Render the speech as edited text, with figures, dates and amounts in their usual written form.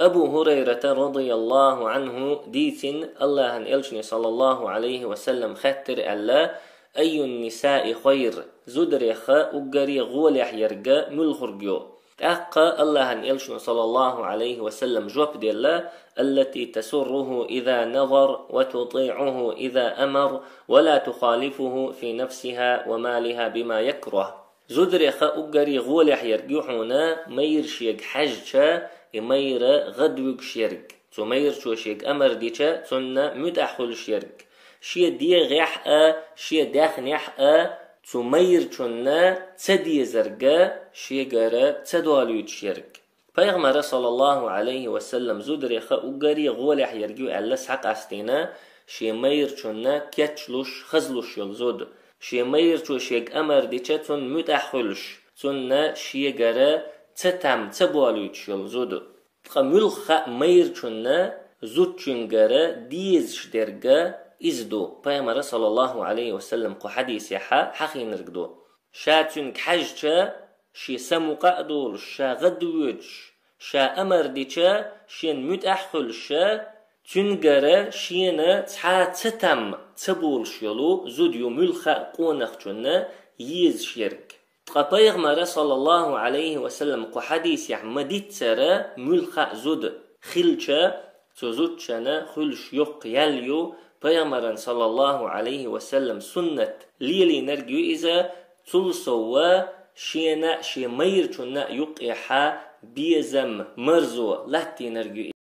أبو هريرة رضي الله عنه ديتن الله إلشني صلى الله عليه وسلم خطر ألا أي النساء خير زدريخ أجري غولح يرجى ملخرجو أقا الله إلشني صلى الله عليه وسلم جواب ديلا التي تسره إذا نظر وتطيعه إذا أمر ولا تخالفه في نفسها ومالها بما يكره زدريخ أجري غولح يرجوحنا ميرشيق حجة مير غدوك شيرك تو مير شو شيك أمر ديشا تنا متأخل شيرك شي دي غيح شي داخ نيح تو مير تنا تدي زرقا شي غرا تدواليوت شيرك پیغمبر صلى الله عليه وسلم زودريخ أجري غولح يرجو ألس حق استينا شي مير تنا كتشلوش خزلوش يلزود شي مير تو شيك أمر ديشا تن متأخلش تنا شي غرا تتم تبوالوت يلزود ملخ مير تنا زود چنگره ديز شدرگه ازدو پیغمبر صلى الله عليه وسلم قو حديث يحا حقي نرقدو شاتن كحجة شي سمقا دول شا غدوج شا امر ديچا شين متأخل شا تنگره شينا تحا تتم تبول شيلو زوديو ملخ قونخ چنه يز شيرك پیغمبر صلى الله عليه وسلم قو حديث يحمديت سرا ملخ زود خلچه تزوجنا خلش يق يليو پیغمبر صلى الله عليه وسلم سنة ليلي نرجو إذا تلصوا شينا شي مير چنا يقيحا بيزم مرزو لاتي نرجو